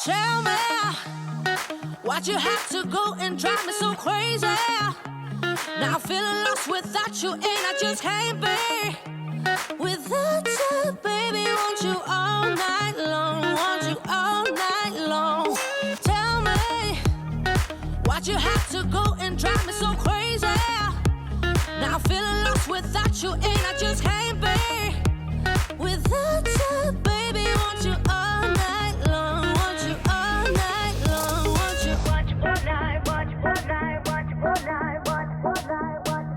Tell me why'd you have to go and drive me so crazy? Now I'm feeling lost without you, and I just can't be without you, baby. Want you all night long, want you all night long. Tell me why'd you have to go and drive me so crazy? Now I'm feeling lost without you, and I just can't be without you, baby. Want you all night long, want you all night long, want you all night, watch all night, watch all night, watch all night, watch all night, watch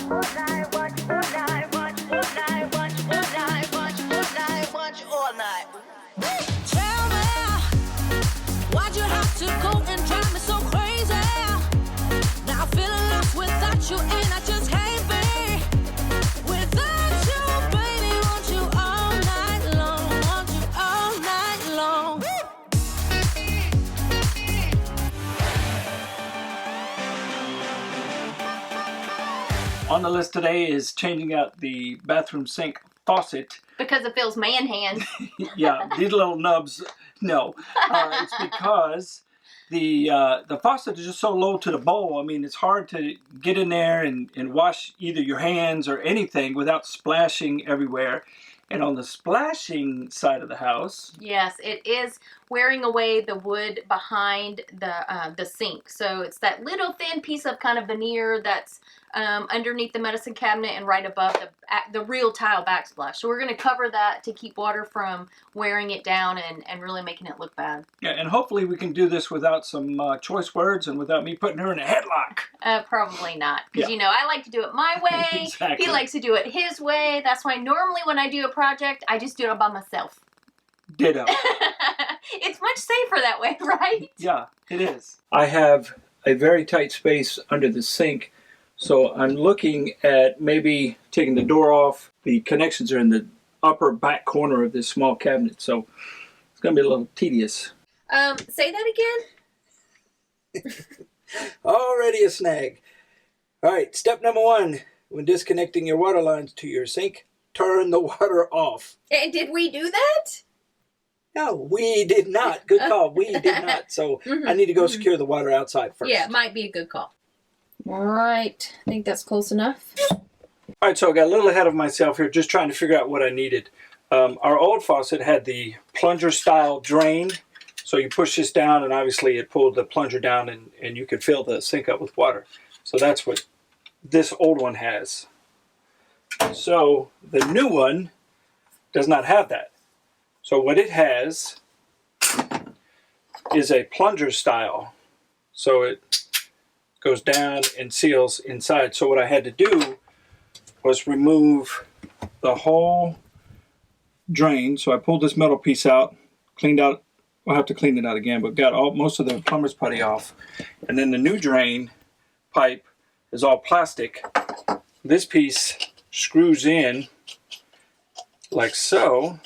all night, watch all night, watch all night, watch all night, watch all night, watch all night, watch all night. Tell me why'd you have to go and drive me so crazy? Now I'm feeling lost without you, and I just can't be without you, baby. Want you all night long, want you all night long. On the list today is changing out the bathroom sink faucet. Because it feels man hand. Yeah, these little nubs, no. It's because the faucet is just so low to the bowl. I mean, it's hard to get in there and wash either your hands or anything without splashing everywhere. And on the splashing side of the house... Yes, it is wearing away the wood behind the sink. So it's that little thin piece of kind of veneer that's underneath the medicine cabinet and right above the real tile backsplash. So we're going to cover that to keep water from wearing it down and really making it look bad. Yeah, and hopefully we can do this without some choice words and without me putting her in a headlock. Probably not. Because, Yeah. you know, I like to do it my way. Exactly. He likes to do it his way. That's why normally when I do a project, I just do it all by myself. Ditto. It's much safer that way, right? Yeah, it is. I have a very tight space under the sink, so I'm looking at maybe taking the door off. The connections are in the upper back corner of this small cabinet, so it's going to be a little tedious. Say that again? Already a snag. All right, step number 1. When disconnecting your water lines to your sink, turn the water off. And did we do that? No, we did not. Good call. We did not. So I need to go secure the water outside first. Yeah, it might be a good call. All right. I think that's close enough. All right, so I got a little ahead of myself here, just trying to figure out what I needed. Our old faucet had the plunger-style drain. So you push this down, and obviously it pulled the plunger down, and you could fill the sink up with water. So that's what this old one has. So the new one does not have that. So what it has is a plunger style. So it goes down and seals inside. So what I had to do was remove the whole drain. So I pulled this metal piece out, cleaned out. I'll have to clean it out again, but got most of the plumber's putty off. And then the new drain pipe is all plastic. This piece screws in like so,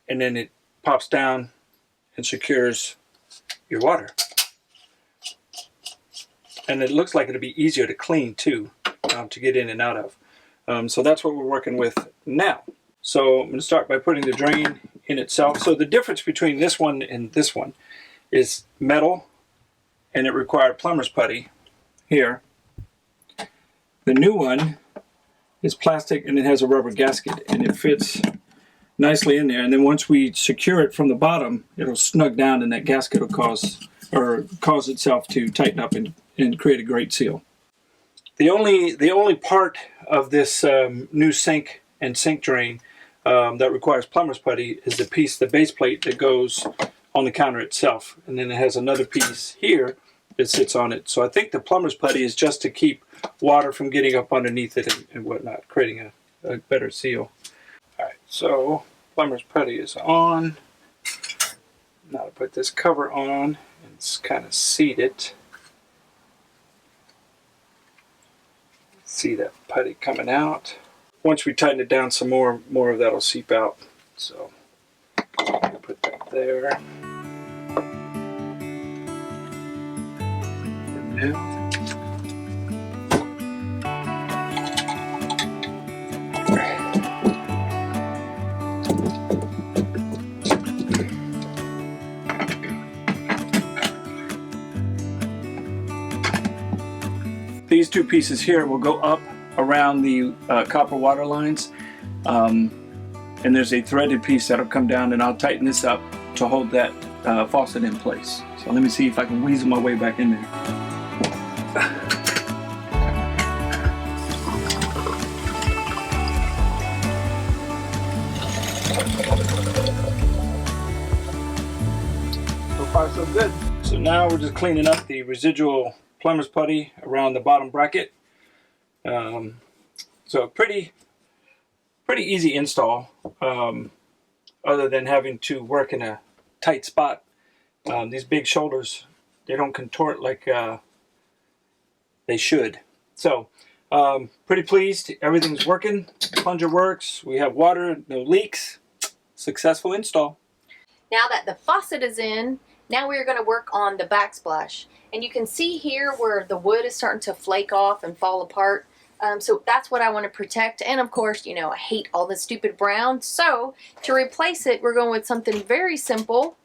and then it pops down and secures your water. And it looks like it'll be easier to clean too, to get in and out of. So that's what we're working with now. So I'm going to start by putting the drain in itself. So the difference between this one and this one is metal, and it required plumber's putty here. The new one is plastic, and it has a rubber gasket, and it fits nicely in there. And then once we secure it from the bottom, it'll snug down, and that gasket will cause itself to tighten up and create a great seal. The only part of this new sink and sink drain that requires plumber's putty is the base plate that goes on the counter itself, and then it has another piece here that sits on it. So I think the plumber's putty is just to keep water from getting up underneath it and whatnot, creating a better seal. All right, so plumber's putty is on. Now to put this cover on and kind of seat it. See that putty coming out. Once we tighten it down some more of that will seep out. So put that there. And now two pieces here will go up around the copper water lines. And there's a threaded piece that'll come down, and I'll tighten this up to hold that faucet in place. So let me see if I can weasel my way back in there. So far so good. So now we're just cleaning up the residual plumber's putty around the bottom bracket. So pretty easy install, other than having to work in a tight spot. These big shoulders, they don't contort like they should. So pretty pleased. Everything's working. Plunger works. We have water, no leaks. Successful install. Now that the faucet is in, now we're going to work on the backsplash. And you can see here where the wood is starting to flake off and fall apart. So that's what I want to protect. And of course, you know, I hate all the stupid brown. So to replace it, we're going with something very simple.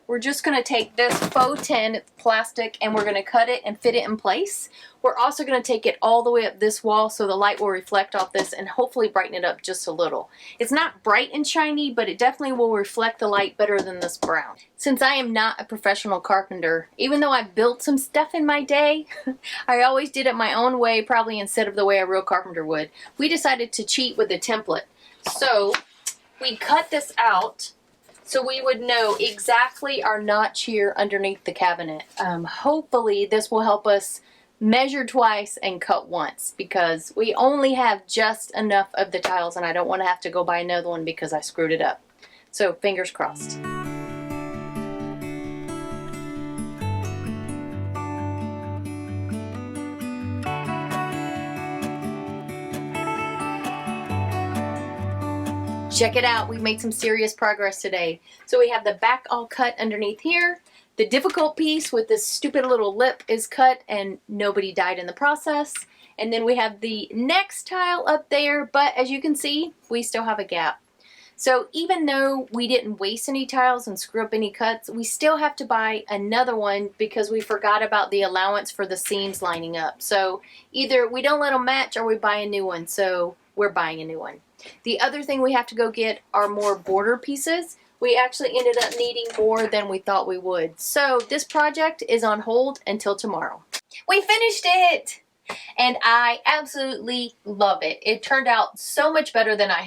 We're just going to take this faux tin, it's plastic, and we're going to cut it and fit it in place. We're also going to take it all the way up this wall so the light will reflect off this and hopefully brighten it up just a little. It's not bright and shiny, but it definitely will reflect the light better than this brown. Since I am not a professional carpenter, even though I built some stuff in my day, I always did it my own way, probably instead of the way a real carpenter would. We decided to cheat with a template. So we cut this out so we would know exactly our notch here underneath the cabinet. Hopefully this will help us measure twice and cut once, because we only have just enough of the tiles and I don't want to have to go buy another one because I screwed it up. So fingers crossed. Check it out, we've made some serious progress today. So we have the back all cut underneath here. The difficult piece with this stupid little lip is cut and nobody died in the process. And then we have the next tile up there, but as you can see, we still have a gap. So even though we didn't waste any tiles and screw up any cuts, we still have to buy another one because we forgot about the allowance for the seams lining up. So either we don't let them match or we buy a new one, so we're buying a new one. The other thing we have to go get are more border pieces. We actually ended up needing more than we thought we would. So this project is on hold until tomorrow. We finished it! And I absolutely love it. It turned out so much better than I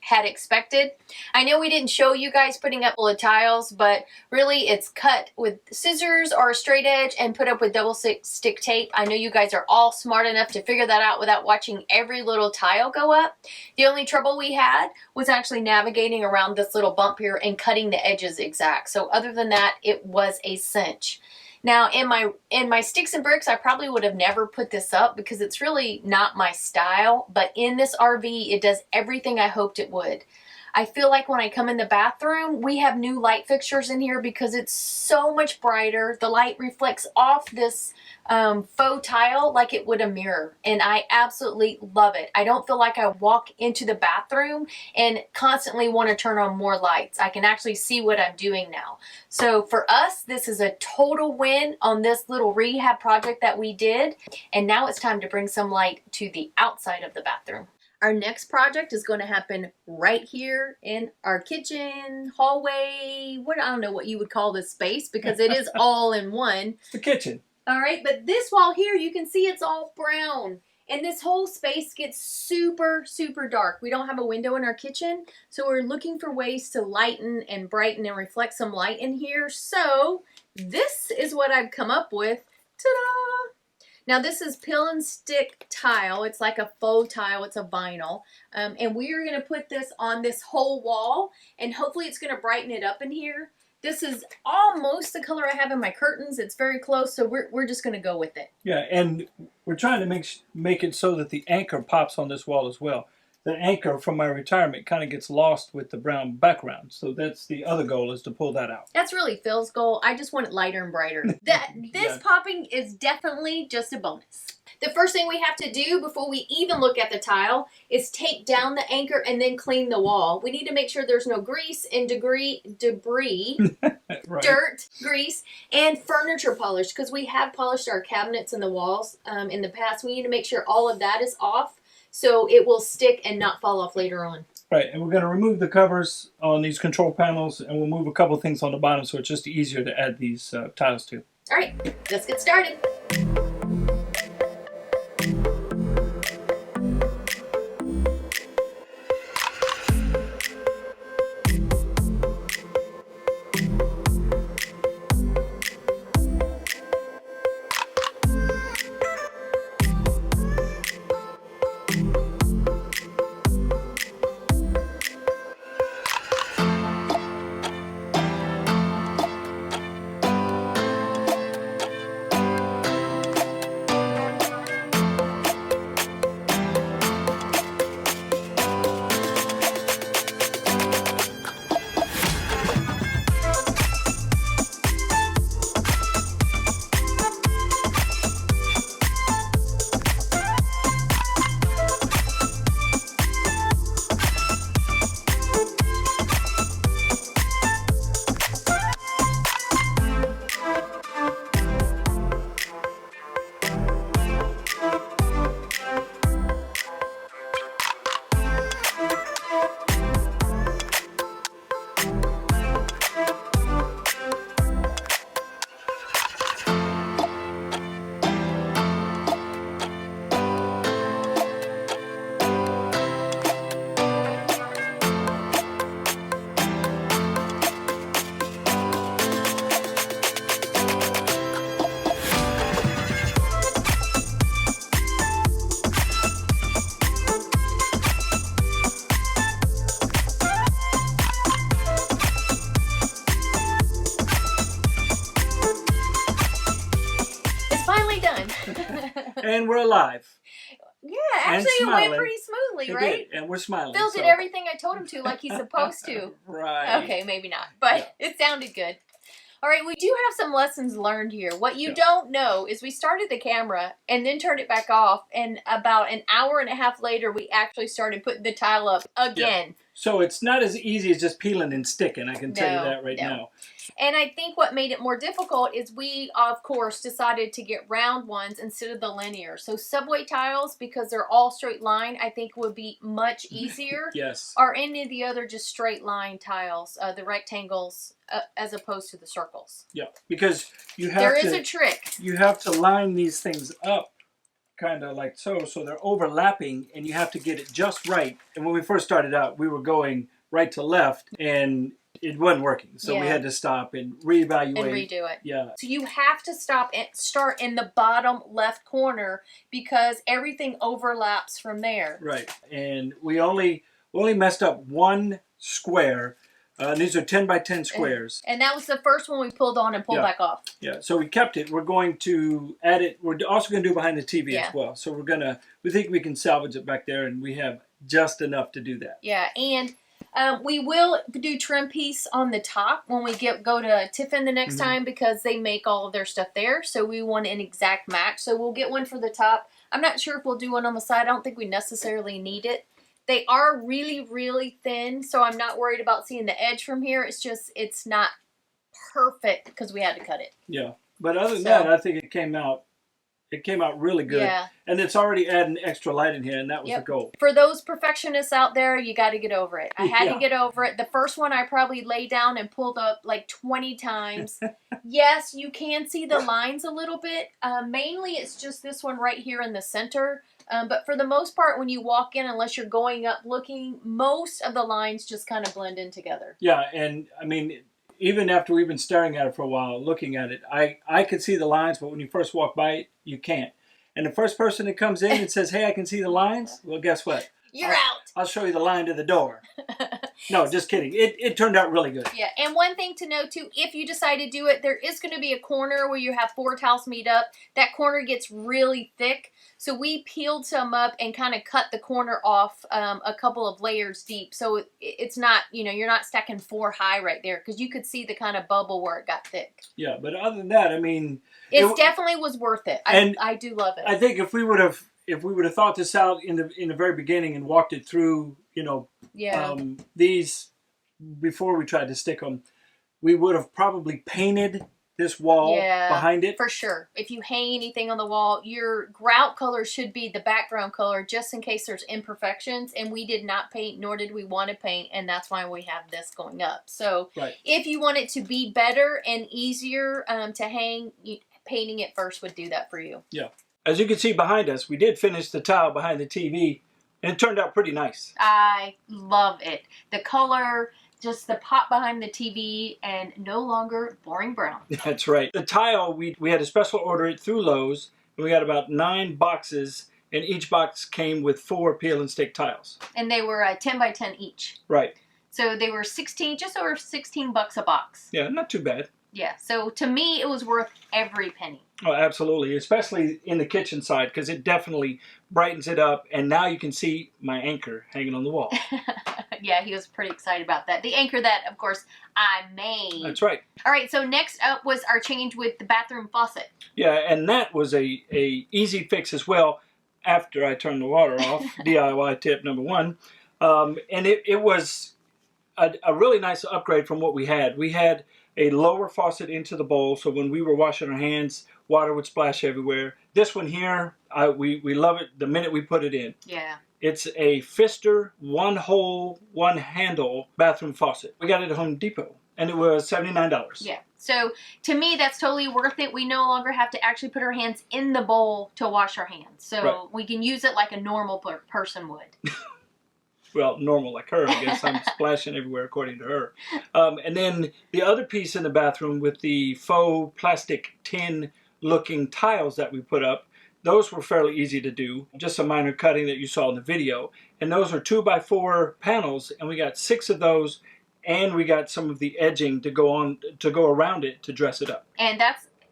had expected. I know we didn't show you guys putting up all the tiles, but really it's cut with scissors or a straight edge and put up with double stick tape. I know you guys are all smart enough to figure that out without watching every little tile go up. The only trouble we had was actually navigating around this little bump here and cutting the edges exact. So other than that, it was a cinch. Now, in my sticks and bricks, I probably would have never put this up because it's really not my style. But in this RV, it does everything I hoped it would. I feel like when I come in the bathroom, we have new light fixtures in here because it's so much brighter. The light reflects off this faux tile like it would a mirror. And I absolutely love it. I don't feel like I walk into the bathroom and constantly want to turn on more lights. I can actually see what I'm doing now. So for us, this is a total win on this little rehab project that we did. And now it's time to bring some light to the outside of the bathroom. Our next project is going to happen right here in our kitchen, hallway, I don't know what you would call this space because it is all in one. It's the kitchen. All right, but this wall here, you can see it's all brown. And this whole space gets super, super dark. We don't have a window in our kitchen, so we're looking for ways to lighten and brighten and reflect some light in here. So this is what I've come up with. Ta-da! Now this is peel and stick tile. It's like a faux tile. It's a vinyl. And we are going to put this on this whole wall. And hopefully it's going to brighten it up in here. This is almost the color I have in my curtains. It's very close. So we're just going to go with it. Yeah, and we're trying to make it so that the anchor pops on this wall as well. The anchor from my retirement kind of gets lost with the brown background. So that's the other goal, is to pull that out. That's really Phil's goal. I just want it lighter and brighter. This popping is definitely just a bonus. The first thing we have to do before we even look at the tile is take down the anchor and then clean the wall. We need to make sure there's no grease and debris, Right. dirt, grease, and furniture polish, because we have polished our cabinets and the walls in the past. We need to make sure all of that is off so it will stick and not fall off later on. Right, and we're going to remove the covers on these control panels, and we'll move a couple things on the bottom so it's just easier to add these tiles to. All right, let's get started. And we're alive. Yeah, actually it went pretty smoothly, right? And we're smiling. Phil did everything I told him to, like he's supposed to. Right. Okay, maybe not, but it sounded good. All right, we do have some lessons learned here. What you don't know is we started the camera and then turned it back off, and about an hour and a half later, we actually started putting the tile up again. Yeah. So it's not as easy as just peeling and sticking, I can tell you that right now. And I think what made it more difficult is we, of course, decided to get round ones instead of the linear. So subway tiles, because they're all straight line, I think would be much easier. Yes. Or any of the other just straight line tiles, the rectangles, as opposed to the circles. Yeah, because you have There is a trick. You have to line these things up kind of like so they're overlapping, and you have to get it just right. And when we first started out, we were going right to left, and it wasn't working. So we had to stop and reevaluate. And redo it. Yeah. So you have to stop and start in the bottom left corner because everything overlaps from there. Right. And we only messed up one square. These are 10 by 10 squares. And that was the first one we pulled on and pulled back off. Yeah, so we kept it. We're going to add it. We're also going to do behind the TV as well. So we think we can salvage it back there, and we have just enough to do that. Yeah, and we will do trim piece on the top when we go to Tiffin the next time, because they make all of their stuff there. So we want an exact match. So we'll get one for the top. I'm not sure if we'll do one on the side. I don't think we necessarily need it. They are really, really thin, so I'm not worried about seeing the edge from here. It's just, it's not perfect because we had to cut it. Yeah, but other than that, I think it came out really good. Yeah. And it's already adding extra light in here, and that was the goal. For those perfectionists out there, you got to get over it. I had to get over it. The first one I probably laid down and pulled up like 20 times. Yes, you can see the lines a little bit. Mainly, it's just this one right here in the center. But for the most part, when you walk in, unless you're going up looking, most of the lines just kind of blend in together. Yeah, and I mean, even after we've been staring at it for a while, looking at it, I could see the lines, but when you first walk by it, you can't. And the first person that comes in and says, hey, I can see the lines, well, guess what? You're out. I'll show you the line to the door. No, just kidding. It turned out really good. Yeah, and one thing to note too, if you decide to do it, there is going to be a corner where you have 4 towels meet up. That corner gets really thick. So we peeled some up and kind of cut the corner off a couple of layers deep. So it's not, you're not stacking 4 high right there because you could see the kind of bubble where it got thick. Yeah, but other than that, I mean, it definitely was worth it. I do love it. I think if we would have thought this out in the very beginning and walked it through, these before we tried to stick them, we would have probably painted this wall behind it. For sure. If you hang anything on the wall, your grout color should be the background color just in case there's imperfections. And we did not paint, nor did we want to paint. And that's why we have this going up. So if you want it to be better and easier to hang, painting it first would do that for you. Yeah. As you can see behind us, we did finish the tile behind the TV. And it turned out pretty nice. I love it. The color, just the pop behind the TV, and no longer boring brown. That's right. The tile, we had a special order it through Lowe's, and we got about 9 boxes, and each box came with 4 peel and stick tiles. And they were 10 by 10 each. Right. So they were just over $16 a box. Yeah, not too bad. Yeah, so to me, it was worth every penny. Oh, absolutely, especially in the kitchen side, because it definitely brightens it up, and now you can see my anchor hanging on the wall. Yeah, he was pretty excited about that. The anchor that, of course, I made. That's right. All right, so next up was our change with the bathroom faucet. Yeah, and that was a easy fix as well after I turned the water off. DIY tip number 1. And it was a really nice upgrade from what we had. We had a lower faucet into the bowl, so when we were washing our hands, water would splash everywhere. This one here, we love it the minute we put it in. Yeah. It's a Pfister 1-hole, 1-handle bathroom faucet. We got it at Home Depot, and it was $79. Yeah. So to me, that's totally worth it. We no longer have to actually put our hands in the bowl to wash our hands. So we can use it like a normal person would. Well, normal like her, I guess. I'm splashing everywhere according to her. And then the other piece in the bathroom with the faux plastic tin looking tiles that we put up, those were fairly easy to do. Just a minor cutting that you saw in the video. And those are 2x4 panels, and we got 6 of those, and we got some of the edging to go around it to dress it up. And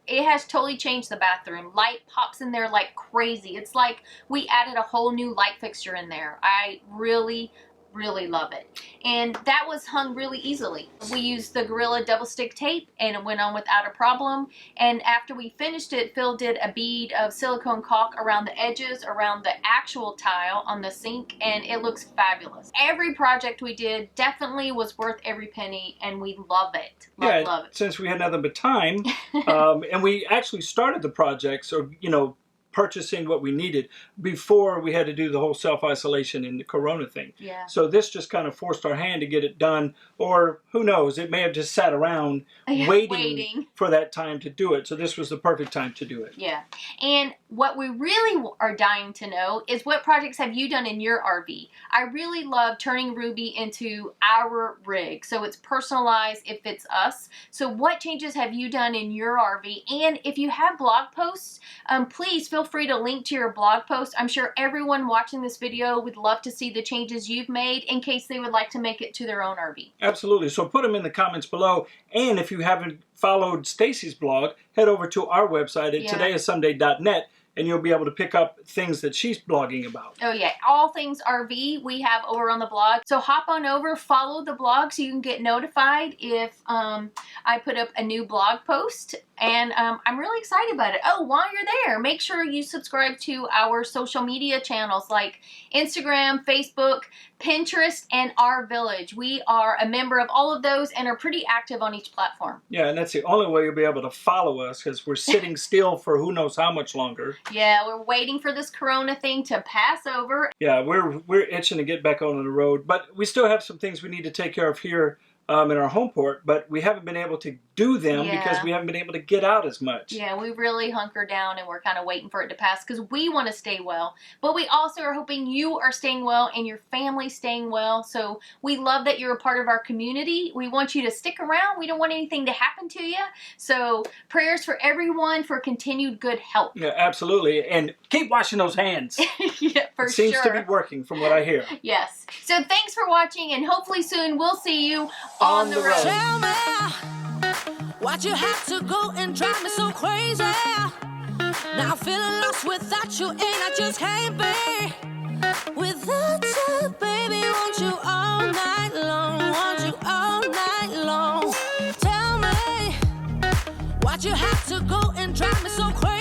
it has totally changed the bathroom. Light pops in there like crazy. It's like we added a whole new light fixture in there. I really, really love it. And that was hung really easily. We used the Gorilla double stick tape and it went on without a problem. And after we finished it, Phil did a bead of silicone caulk around the edges, around the actual tile on the sink, and it looks fabulous. Every project we did definitely was worth every penny, and we love it. Love it. Since we had nothing but time, and we actually started the projects, or purchasing what we needed before we had to do the whole self-isolation and the corona thing. Yeah. So this just kind of forced our hand to get it done, or who knows, it may have just sat around waiting for that time to do it. So this was the perfect time to do it. Yeah. And what we really are dying to know is what projects have you done in your RV? I really love turning Ruby into our rig. So it's personalized, it fits us. So what changes have you done in your RV? And if you have blog posts, please feel free to link to your blog post. I'm sure everyone watching this video would love to see the changes you've made in case they would like to make it to their own RV. Absolutely. So put them in the comments below. And if you haven't followed Stacy's blog, head over to our website at todayissomeday.net. And you'll be able to pick up things that she's blogging about. Oh yeah, all things RV we have over on the blog. So hop on over, follow the blog so you can get notified if I put up a new blog post. And I'm really excited about it. Oh, while you're there, make sure you subscribe to our social media channels like Instagram, Facebook, Pinterest, and Our Village. We are a member of all of those and are pretty active on each platform. Yeah, and that's the only way you'll be able to follow us, because we're sitting still for who knows how much longer. Yeah, we're waiting for this corona thing to pass over. Yeah, we're itching to get back on the road, but we still have some things we need to take care of here in our home port, but we haven't been able to do them because we haven't been able to get out as much. Yeah, we really hunker down and we're kind of waiting for it to pass because we want to stay well. But we also are hoping you are staying well and your family staying well. So we love that you're a part of our community. We want you to stick around. We don't want anything to happen to you. So prayers for everyone for continued good health. Yeah, absolutely. And keep washing those hands. Yeah, for sure. It seems to be working from what I hear. Yes. So thanks for watching, and hopefully soon we'll see you on the road. Tell me, why'd you have to go and drive me so crazy? Now I'm feeling lost without you, and I just can't be without you, baby. Want you all night long, want you all night long. Tell me, why'd you have to go and drive me so crazy?